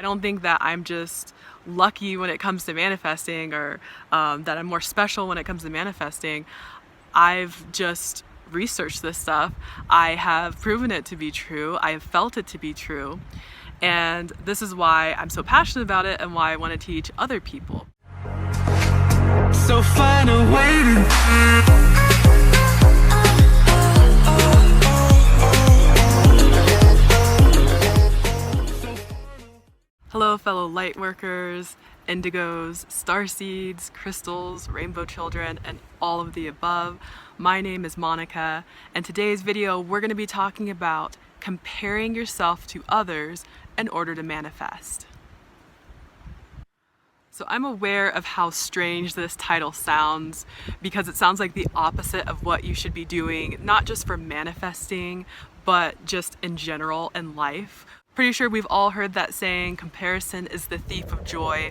I don't think that I'm just lucky when it comes to manifesting, or that I'm more special when it comes to manifesting. I've just researched this stuff. I have proven it to be true. I have felt it to be true. And this is why I'm so passionate about it and why I want to teach other people. So find a way to Hello fellow lightworkers, indigos, starseeds, crystals, rainbow children, and all of the above. My name is Monica, and today's video we're going to be talking about comparing yourself to others in order to manifest. So I'm aware of how strange this title sounds, because it sounds like the opposite of what you should be doing, not just for manifesting, but just in general in life. Pretty sure we've all heard that saying, comparison is the thief of joy,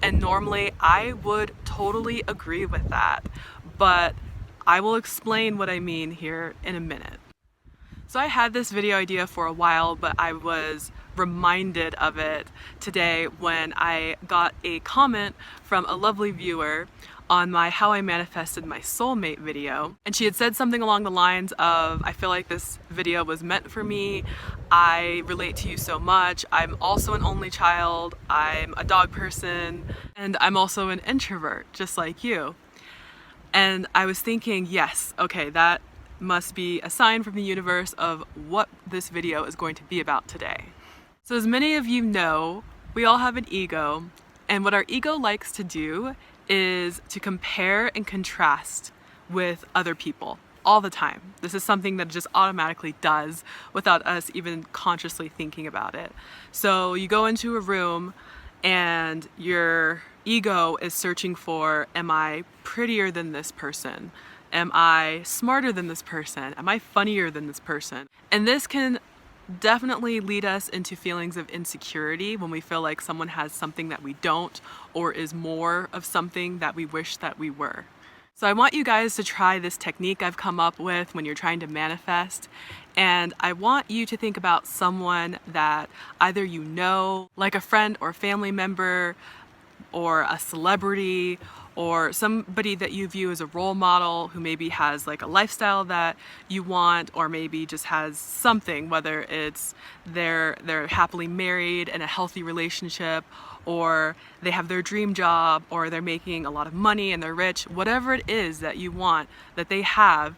and normally I would totally agree with that, but I will explain what I mean here in a minute. So I had this video idea for a while, but I was reminded of it today when I got a comment from a lovely viewer on my How I Manifested My Soulmate video. And she had said something along the lines of, I feel like this video was meant for me. I relate to you so much. I'm also an only child. I'm a dog person. And I'm also an introvert, just like you. And I was thinking, yes, okay, that must be a sign from the universe of what this video is going to be about today. So as many of you know, we all have an ego, and what our ego likes to do is to compare and contrast with other people all the time. This is something that it just automatically does without us even consciously thinking about it. So you go into a room and your ego is searching for, am I prettier than this person? Am I smarter than this person? Am I funnier than this person? And this can definitely lead us into feelings of insecurity when we feel like someone has something that we don't, or is more of something that we wish that we were. So I want you guys to try this technique I've come up with when you're trying to manifest, and I want you to think about someone that either you know, like a friend or family member, or a celebrity, or somebody that you view as a role model who maybe has like a lifestyle that you want, or maybe just has something, whether it's they're happily married in a healthy relationship, or they have their dream job, or they're making a lot of money and they're rich. Whatever it is that you want, that they have,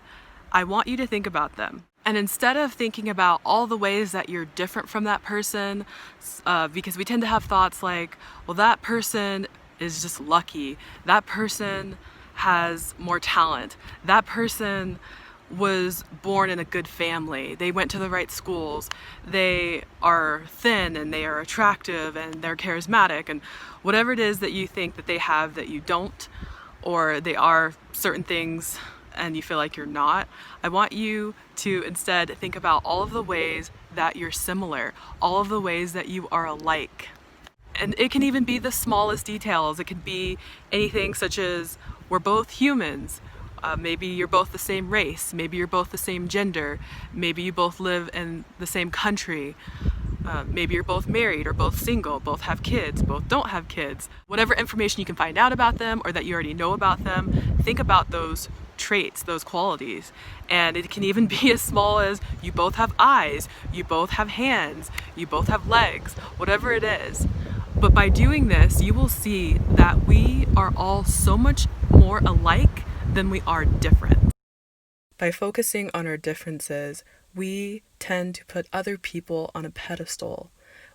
I want you to think about them. And instead of thinking about all the ways that you're different from that person, because we tend to have thoughts like, well, that person is just lucky. That person has more talent. That person was born in a good family. They went to the right schools. They are thin and they are attractive and they're charismatic, and whatever it is that you think that they have that you don't, or they are certain things and you feel like you're not, I want you to instead think about all of the ways that you're similar, all of the ways that you are alike. And it can even be the smallest details. It could be anything such as, we're both humans. Maybe you're both the same race. Maybe you're both the same gender. Maybe you both live in the same country. Maybe you're both married or both single, both have kids, both don't have kids. Whatever information you can find out about them or that you already know about them, think about those traits, those qualities. And it can even be as small as, you both have eyes, you both have hands, you both have legs, whatever it is. But by doing this, you will see that we are all so much more alike than we are different. By focusing on our differences, we tend to put other people on a pedestal,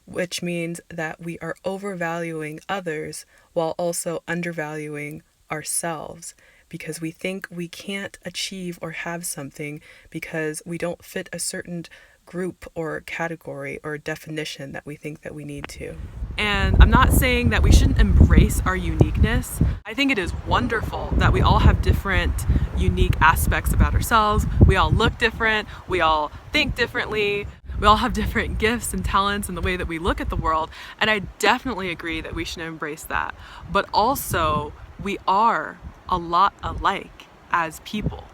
which means that we are overvaluing others while also undervaluing ourselves, because we think we can't achieve or have something because we don't fit a certain group or category or definition that we think that we need to. And I'm not saying that we shouldn't embrace our uniqueness. I think it is wonderful that we all have different unique aspects about ourselves. We all look different, we all think differently, we all have different gifts and talents in the way that we look at the world, and I definitely agree that we should embrace that. But also, we are a lot alike as people.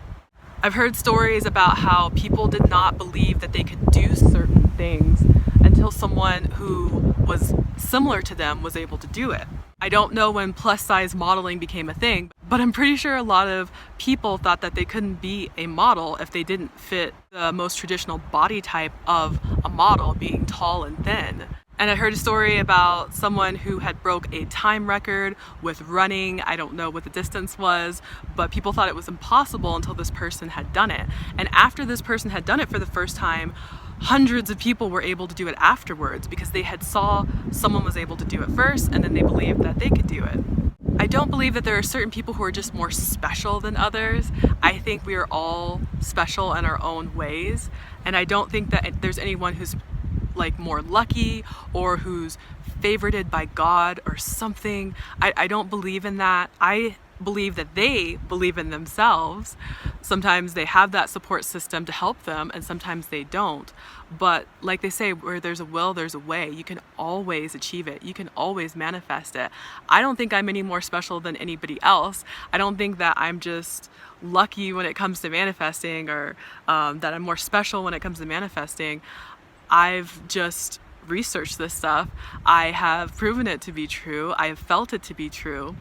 I've heard stories about how people did not believe that they could do certain things until someone who was similar to them was able to do it. I don't know when plus size modeling became a thing, but I'm pretty sure a lot of people thought that they couldn't be a model if they didn't fit the most traditional body type of a model, being tall and thin. And I heard a story about someone who had broke a time record with running. I don't know what the distance was, but people thought it was impossible until this person had done it. And after this person had done it for the first time, hundreds of people were able to do it afterwards because they had saw someone was able to do it first and then they believed that they could do it. I don't believe that there are certain people who are just more special than others. I think we are all special in our own ways, and I don't think that there's anyone who's like more lucky or who's favorited by God or something. I don't believe in that. I believe that they believe in themselves. Sometimes they have that support system to help them and sometimes they don't. But like they say, where there's a will, there's a way. You can always achieve it. You can always manifest it. I don't think I'm any more special than anybody else. I don't think that I'm just lucky when it comes to manifesting or that I'm more special when it comes to manifesting. I've just researched this stuff. I have proven it to be true. I have felt it to be true.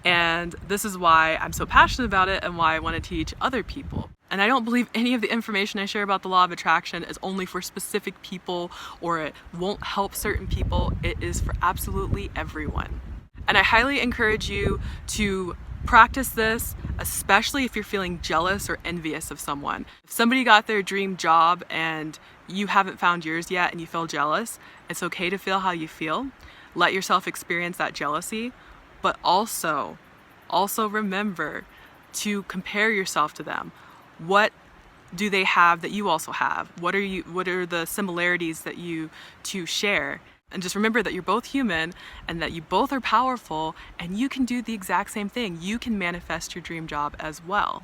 And this is why I'm so passionate about it and why I want to teach other people. And I don't believe any of the information I share about the law of attraction is only for specific people or it won't help certain people. It is for absolutely everyone. And I highly encourage you to practice this, especially if you're feeling jealous or envious of someone. If somebody got their dream job and you haven't found yours yet and you feel jealous, it's okay to feel how you feel. Let yourself experience that jealousy, but also remember to compare yourself to them. What do they have that you also have? What are the similarities that you two share? And just remember that you're both human and that you both are powerful and you can do the exact same thing. You can manifest your dream job as well.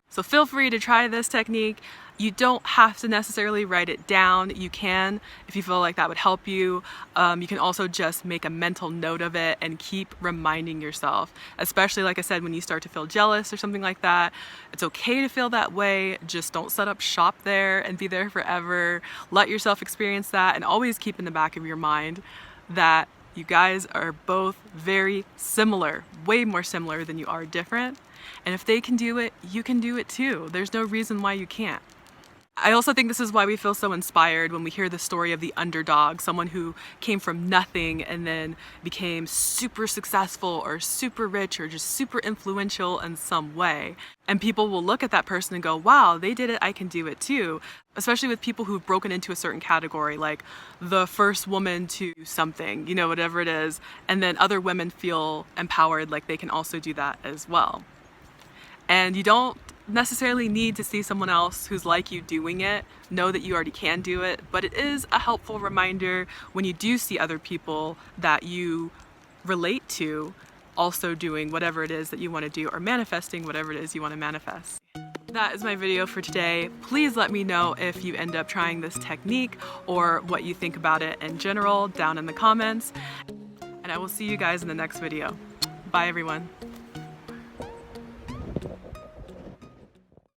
So feel free to try this technique. You don't have to necessarily write it down. You can, if you feel like that would help you. You can also just make a mental note of it and keep reminding yourself, especially like I said, when you start to feel jealous or something like that. It's okay to feel that way. Just don't set up shop there and be there forever. Let yourself experience that and always keep in the back of your mind that you guys are both very similar, way more similar than you are different. And if they can do it, you can do it too. There's no reason why you can't. I also think this is why we feel so inspired when we hear the story of the underdog, someone who came from nothing and then became super successful or super rich or just super influential in some way. And people will look at that person and go, wow, they did it, I can do it too. Especially with people who've broken into a certain category, like the first woman to something, you know, whatever it is. And then other women feel empowered, like they can also do that as well. And you don't necessarily need to see someone else who's like you doing it. Know that you already can do it, but it is a helpful reminder when you do see other people that you relate to also doing whatever it is that you want to do or manifesting whatever it is you want to manifest. That is my video for today. Please let me know if you end up trying this technique or what you think about it in general down in the comments. And I will see you guys in the next video. Bye everyone.